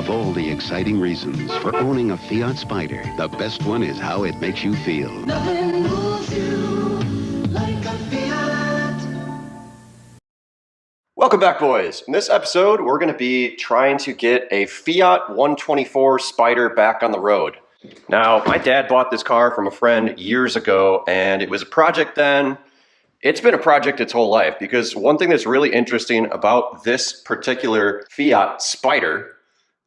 Of all the exciting reasons for owning a Fiat Spider, the best one is how it makes you feel. Nothing moves you like a Fiat. Welcome back, boys. In this episode, we're going to be trying to get a Fiat 124 Spider back on the road. Now, my dad bought this car from a friend years ago, and it was a project then. It's been a project its whole life, because one thing that's really interesting about this particular Fiat Spider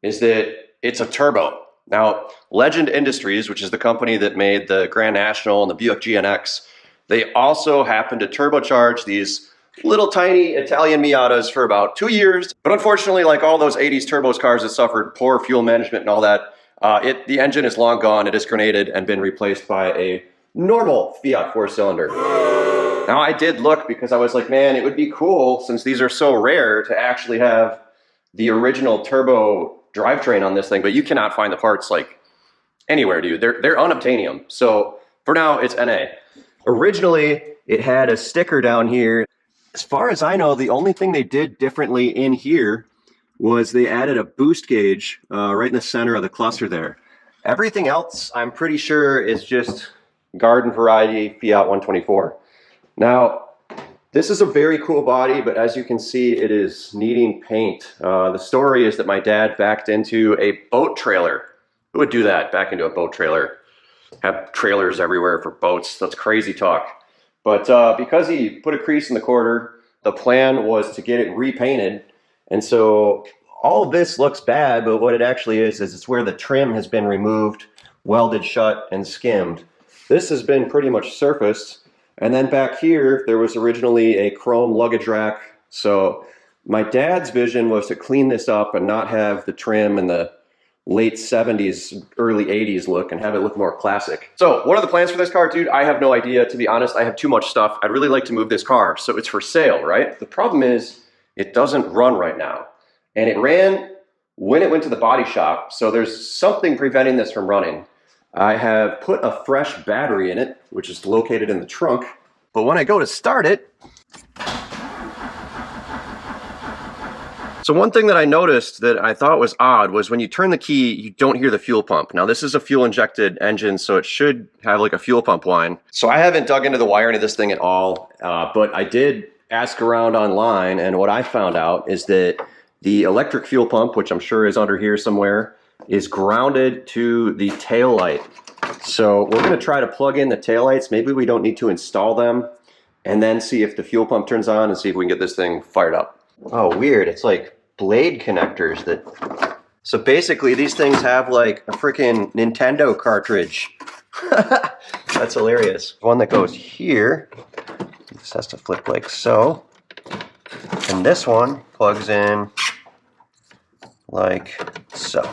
is that it's a turbo. Now, Legend Industries, which is the company that made the Grand National and the Buick GNX, they also happen to turbocharge these little tiny Italian Miatas for about 2 years. But unfortunately, like all those 80s turbos cars that suffered poor fuel management and all that, the engine is long gone. It is grenaded and been replaced by a normal Fiat 4-cylinder. Now, I did look because I was like, man, it would be cool, since these are so rare, to actually have the original turbo drivetrain on this thing, but you cannot find the parts like anywhere, dude. They're unobtainium. So for now, it's NA. Originally, it had a sticker down here. As far as I know, the only thing they did differently in here was they added a boost gauge right in the center of the cluster there. Everything else, I'm pretty sure, is just garden variety Fiat 124. Now, this is a very cool body, but as you can see, it is needing paint. The story is that my dad backed into a boat trailer. Who would do that, back into a boat trailer? Have trailers everywhere for boats. That's crazy talk. But because he put a crease in the quarter, the plan was to get it repainted. And so all of this looks bad, but what it actually is it's where the trim has been removed, welded shut, and skimmed. This has been pretty much surfaced. And then back here, there was originally a chrome luggage rack. So my dad's vision was to clean this up and not have the trim and the late 70s, early 80s look, and have it look more classic. So what are the plans for this car, dude? I have no idea. To be honest, I have too much stuff. I'd really like to move this car. So it's for sale, right? The problem is it doesn't run right now. And it ran when it went to the body shop. So there's something preventing this from running. I have put a fresh battery in it, which is located in the trunk. But when I go to start it, so one thing that I noticed that I thought was odd was when you turn the key, you don't hear the fuel pump. Now, this is a fuel injected engine, so it should have like a fuel pump whine. So I haven't dug into the wiring of this thing at all, but I did ask around online, and what I found out is that the electric fuel pump, which I'm sure is under here somewhere, is grounded to the tail light. So we're going to try to plug in the tail lights. Maybe we don't need to install them, and then see if the fuel pump turns on and see if we can get this thing fired up. Oh, weird. It's like blade connectors that... So basically these things have like a freaking Nintendo cartridge. That's hilarious. One that goes here. This has to flip like so. And this one plugs in like so.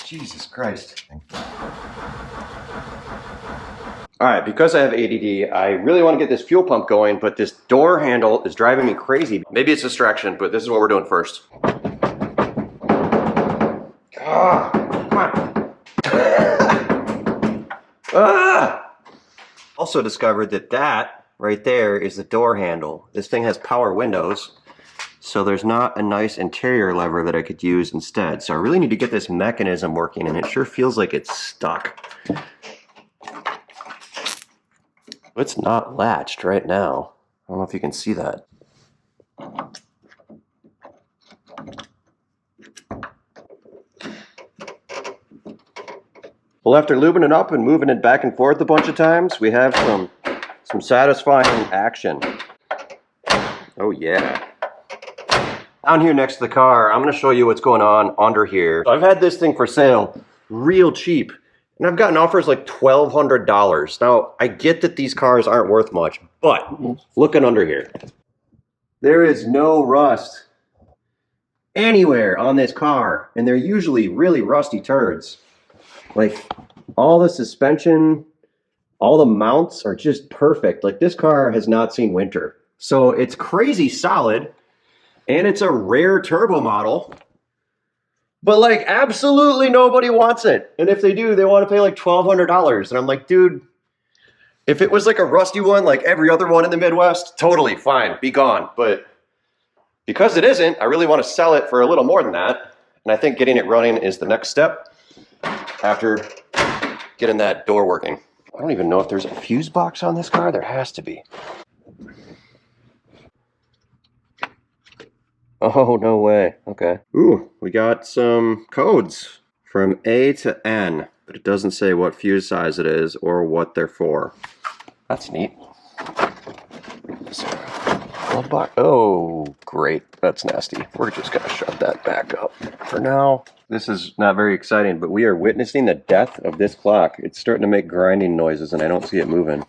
Jesus Christ. All right, because I have ADD, I really want to get this fuel pump going, but this door handle is driving me crazy. Maybe it's distraction, but this is what we're doing first. Ah, come on. Ah! Also discovered that that right there is the door handle. This thing has power windows, so there's not a nice interior lever that I could use instead. So I really need to get this mechanism working, and it sure feels like it's stuck. It's not latched right now. I don't know if you can see that. Well, after lubing it up and moving it back and forth a bunch of times, we have some satisfying action. Oh yeah. Down here next to the car, I'm going to show you what's going on under here. So I've had this thing for sale real cheap, and I've gotten offers like $1,200. Now, I get that these cars aren't worth much, but looking under here, there is no rust anywhere on this car, and they're usually really rusty turds. Like, all the suspension, all the mounts are just perfect. Like, this car has not seen winter. So it's crazy solid, and it's a rare turbo model, but like absolutely nobody wants it. And if they do, they want to pay like $1,200. And I'm like, dude, If it was like a rusty one, like every other one in the Midwest, totally fine, be gone. But because it isn't, I really want to sell it for a little more than that. And I think getting it running is the next step after getting that door working. I don't even know if there's a fuse box on this car. There has to be. Oh, no way. Okay. Ooh, we got some codes from A to N, but it doesn't say what fuse size it is or what they're for. That's neat. Glove box. Oh, great. That's nasty. We're just going to shove that back up. For now, this is not very exciting, but we are witnessing the death of this clock. It's starting to make grinding noises, and I don't see it moving.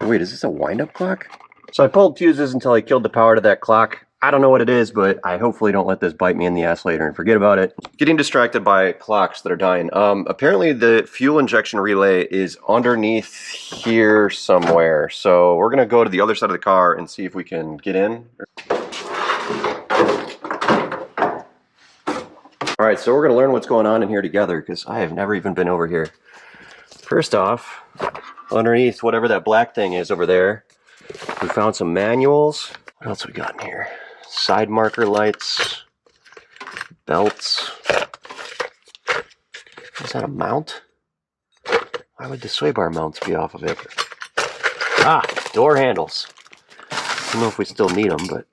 Wait, is this a wind-up clock? So I pulled fuses until I killed the power to that clock. I don't know what it is, but I hopefully don't let this bite me in the ass later and forget about it. Getting distracted by clocks that are dying. Apparently the fuel injection relay is underneath here somewhere. So we're gonna go to the other side of the car and see if we can get in. All right, so we're gonna learn what's going on in here together because I have never even been over here. First off, underneath whatever that black thing is over there, we found some manuals. What else we got in here? Side marker lights, belts. Is that a mount? Why would the sway bar mounts be off of it? Ah, door handles. I don't know if we still need them, but...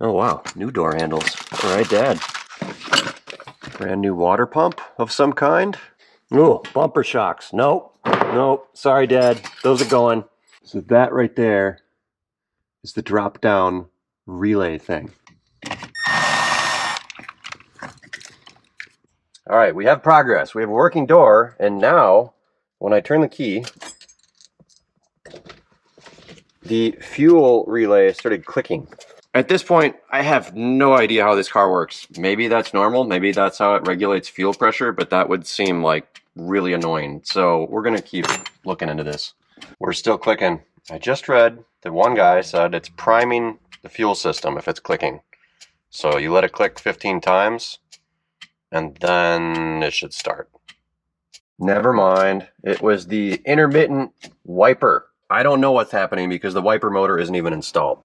Oh wow, new door handles. All right, Dad. Brand new water pump of some kind. Ooh, bumper shocks. Nope, nope. Sorry, Dad. Those are going. So that right there is the drop-down relay thing. All right, we have progress. We have a working door, and now, when I turn the key, the fuel relay started clicking. At this point, I have no idea how this car works. Maybe that's normal, maybe that's how it regulates fuel pressure, but that would seem like really annoying. So we're gonna keep looking into this. We're still clicking. I just read that one guy said it's priming the fuel system if it's clicking. So you let it click 15 times and then it should start. Never mind. It was the intermittent wiper. I don't know what's happening because the wiper motor isn't even installed.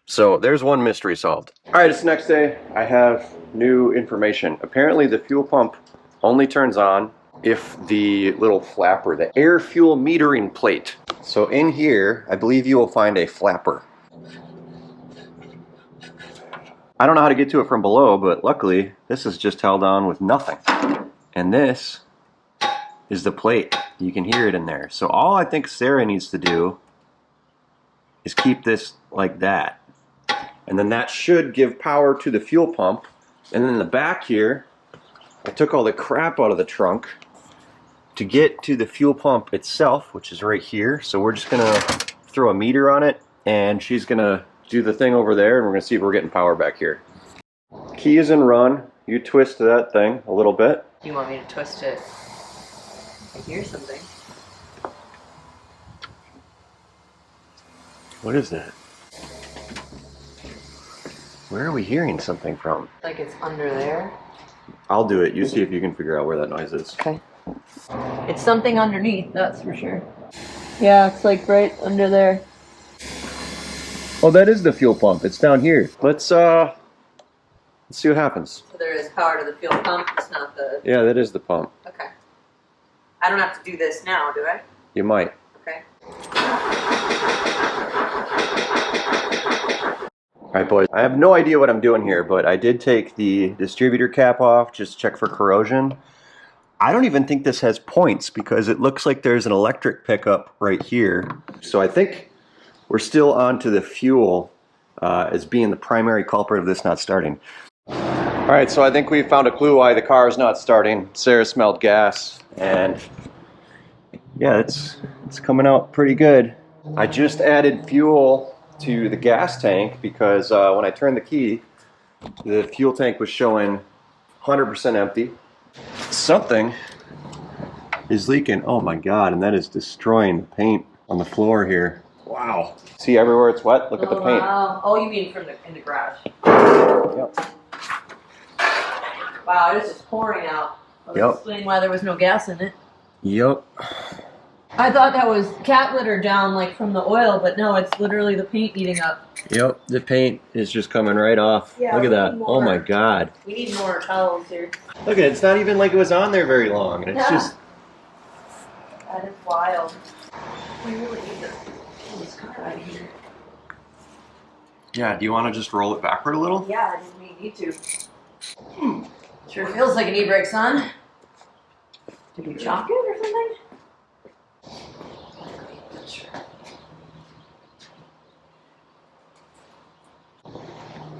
So there's one mystery solved. All right, it's the next day. I have new information. Apparently the fuel pump only turns on if the little flapper, the air fuel metering plate. So in here, I believe you will find a flapper. I don't know how to get to it from below, but luckily this is just held on with nothing. And this is the plate. You can hear it in there. So all I think Sarah needs to do is keep this like that. And then that should give power to the fuel pump. And then in the back here, I took all the crap out of the trunk to get to the fuel pump itself, which is right here. So we're just gonna throw a meter on it and she's gonna do the thing over there and we're gonna see if we're getting power back here. Key is in run. You twist that thing a little bit. You want me to twist it? I hear something. What is that? Where are we hearing something from? Like it's under there. I'll do it. You see if you can figure out where that noise is. Okay. It's something underneath, that's for sure. Yeah, it's like right under there. Oh, that is the fuel pump. It's down here. Let's see what happens. So there is power to the fuel pump, it's not the... Yeah, that is the pump. Okay. I don't have to do this now, do I? You might. Okay. Alright boys, I have no idea what I'm doing here, but I did take the distributor cap off, just check for corrosion. I don't even think this has points because it looks like there's an electric pickup right here. So I think we're still on to the fuel as being the primary culprit of this not starting. Alright, so I think we found a clue why the car is not starting. Sarah smelled gas and yeah, it's coming out pretty good. I just added fuel to the gas tank because when I turned the key, the fuel tank was showing 100% empty. Something is leaking. Oh my god, and that is destroying the paint on the floor here. Wow. See everywhere it's wet? Look at the paint. Wow. Oh, you mean from in the garage? Yep. Wow, it is just pouring out. That would explain why there was no gas in it. Yep. I thought that was cat litter down, like from the oil, but no, it's literally the paint eating up. Yep, the paint is just coming right off. Yeah, look at that. more. Oh my god. We need more towels here. Look at it, it's not even like it was on there very long. And it's just... That is wild. We really need to pull this car out of here. Yeah, do you want to just roll it backward a little? Yeah, we need to. Sure feels like an e-brake, son. Did we chalk it or something?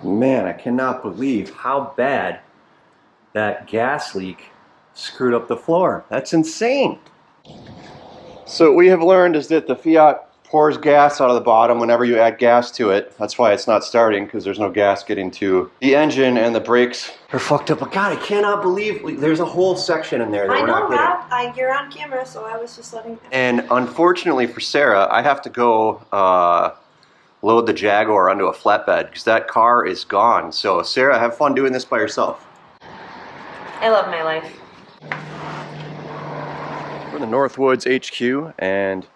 Man, I cannot believe how bad that gas leak screwed up the floor. That's insane. So what we have learned is that the Fiat pours gas out of the bottom whenever you add gas to it. That's why it's not starting, because there's no gas getting to the engine, and the brakes are fucked up. But God, I cannot believe there's a whole section in there that we're not getting. I know, Rob. You're on camera, so I was just letting... And unfortunately for Sarah, I have to go load the Jaguar onto a flatbed because that car is gone. So Sarah, have fun doing this by yourself. I love my life. We're in the Northwoods HQ, and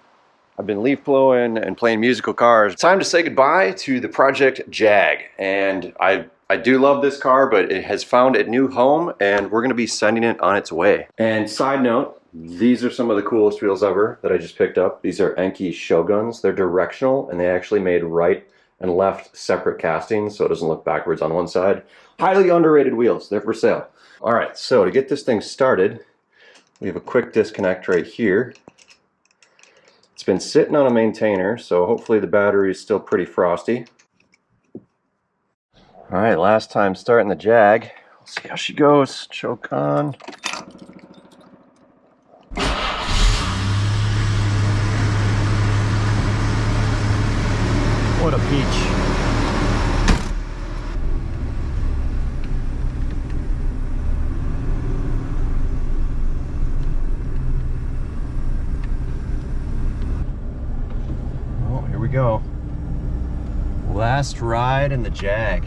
I've been leaf blowing and playing musical cars. It's time to say goodbye to the Project Jaggg. And I do love this car, but it has found a new home, and we're going to be sending it on its way. And side note, these are some of the coolest wheels ever that I just picked up. These are Enki Shoguns. They're directional, and they actually made right and left separate castings, so it doesn't look backwards on one side. Highly underrated wheels. They're for sale. All right, so to get this thing started, we have a quick disconnect right here. It's been sitting on a maintainer, so hopefully the battery is still pretty frosty. All right, last time starting the Jag. Let's see how she goes. Choke on. What a peach. Oh, here we go. Last ride in the Jag.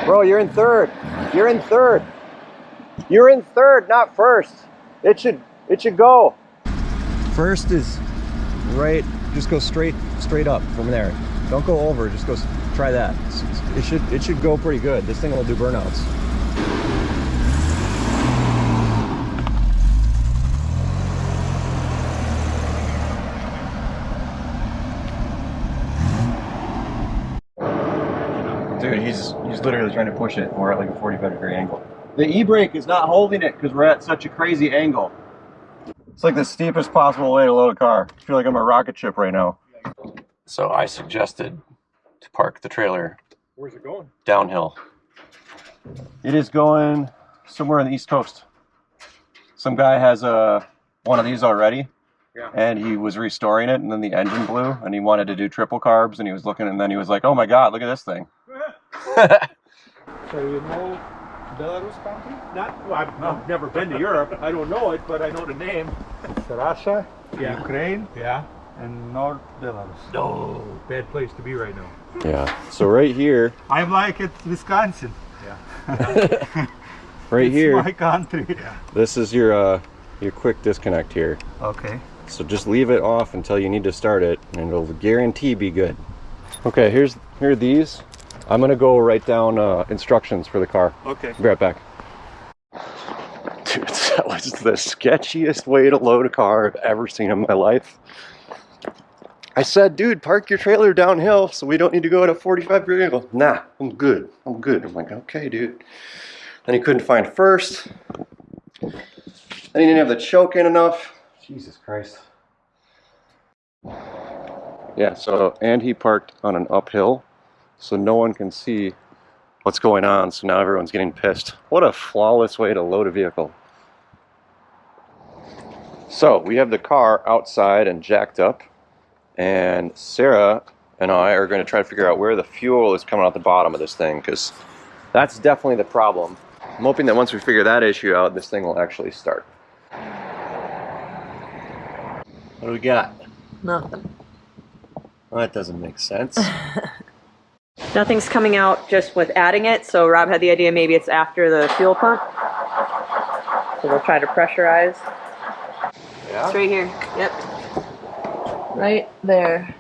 Bro, you're in third. You're in third. You're in third, not first. It should go. First is right. Just go straight up from there. Don't go over. Just go. Try that. It should go pretty good. This thing will do burnouts. Dude, he's literally trying to push it. We're at like a 45-degree angle. The e-brake is not holding it because we're at such a crazy angle. It's like the steepest possible way to load a car. I feel like I'm a rocket ship right now. So I suggested to park the trailer. Where's it going? Downhill. It is going somewhere on the East Coast. Some guy has one of these already. Yeah. And he was restoring it, and then the engine blew, and he wanted to do triple carbs, and he was looking, and then he was like, oh my God, look at this thing. So you know Belarus country? Not, well, I've never been to Europe. I don't know it, but I know the name. It's Russia, Yeah. Ukraine, Yeah. and North Belarus. No, bad place to be right now. Yeah, so right here, I'm like it's Wisconsin. Yeah. right It's here, my country. this is your quick disconnect here. Okay. So just leave it off until you need to start it, and it'll guarantee be good. Okay, here are these. I'm gonna go write down instructions for the car. Okay. Be right back. Dude, that was the sketchiest way to load a car I've ever seen in my life. I said, dude, park your trailer downhill so we don't need to go at a 45-degree angle. Nah, I'm good. I'm good. I'm like, okay, dude. Then he couldn't find first. Then he didn't have the choke in enough. Jesus Christ. Yeah, so, and he parked on an uphill, so no one can see what's going on, so now everyone's getting pissed. What a flawless way to load a vehicle. So, we have the car outside and jacked up, and Sarah and I are going to try to figure out where the fuel is coming out the bottom of this thing, because that's definitely the problem. I'm hoping that once we figure that issue out, this thing will actually start. What do we got? Nothing. Well, that doesn't make sense. Nothing's coming out just with adding it, so Rob had the idea maybe it's after the fuel pump. So we'll try to pressurize. Yeah? It's right here. Yep. Right there.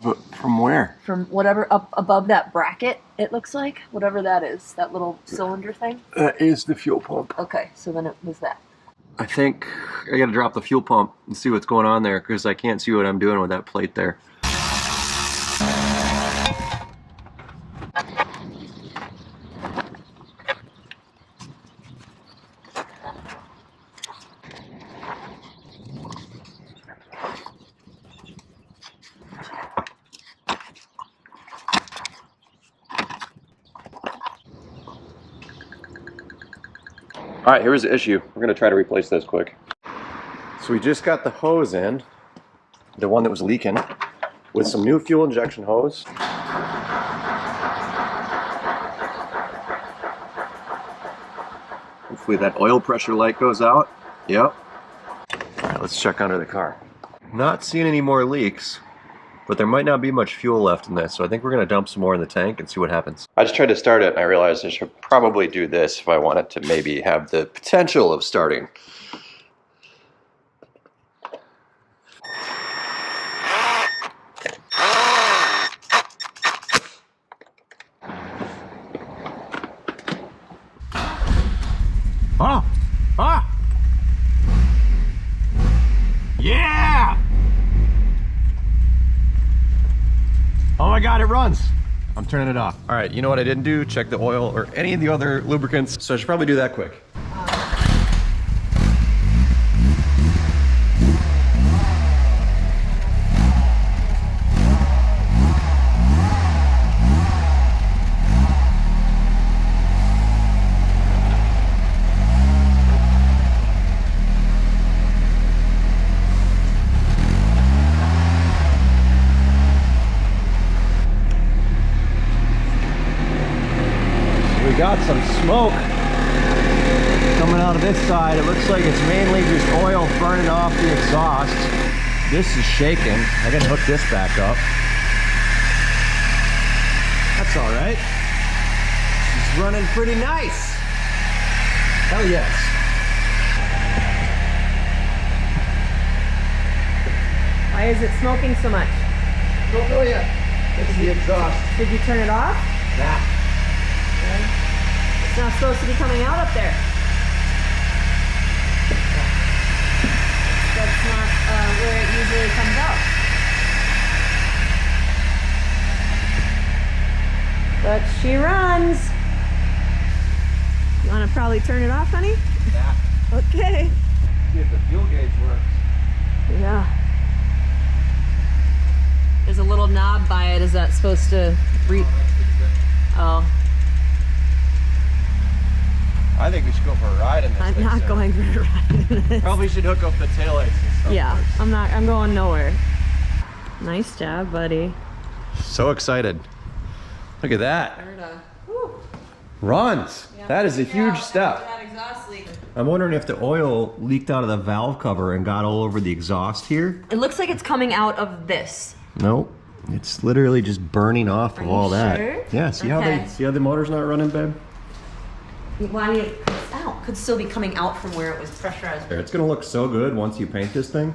But from where? From whatever up above that bracket, it looks like. Whatever that is. That little cylinder thing. That is the fuel pump. Okay, so then it was that. I think I gotta drop the fuel pump and see what's going on there because I can't see what I'm doing with that plate there. All right, here's the issue. We're gonna try to replace this quick. So we just got the hose in, the one that was leaking, with some new fuel injection hose. Hopefully that oil pressure light goes out. Yep. All right, let's check under the car. Not seeing any more leaks, but there might not be much fuel left in this, so I think we're gonna dump some more in the tank and see what happens. I just tried to start it and I realized I should probably do this if I want it to maybe have the potential of starting. Oh! Ah! Yeah! Oh my God, it runs. I'm turning it off. All right, you know what I didn't do? Check the oil or any of the other lubricants, so I should probably do that quick. We got some smoke coming out of this side. It looks like it's mainly just oil burning off the exhaust. This is shaking. I gotta hook this back up. That's all right. It's running pretty nice. Hell yes. Why is it smoking so much? Don't know yet. It's the exhaust. Did you turn it off? Nah. It's not supposed to be coming out up there. That's not where it usually comes out. But she runs. You want to probably turn it off, honey? Yeah. Okay. See if the fuel gauge works. Yeah. There's a little knob by it. Is that supposed to Oh. I think we should go for a ride in this I'm thing not soon. going for a ride in this. Probably should hook up the taillights and stuff. Yeah, first. I'm going nowhere. Nice job, buddy. So excited. Look at that. Runs. That is a huge step. I'm wondering if the oil leaked out of the valve cover and got all over the exhaust here. It looks like it's coming out of this. Nope. It's literally just burning off of all that. Sure? Yeah, see Okay. how the motor's not running, babe? Well, I mean, could still be coming out from where it was pressurized. It's gonna look so good once you paint this thing.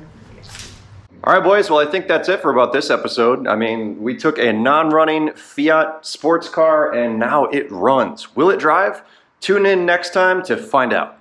All right, boys, well, I think that's it for about this episode. I mean, we took a non-running Fiat sports car and now it runs. Will it drive? Tune in next time to find out.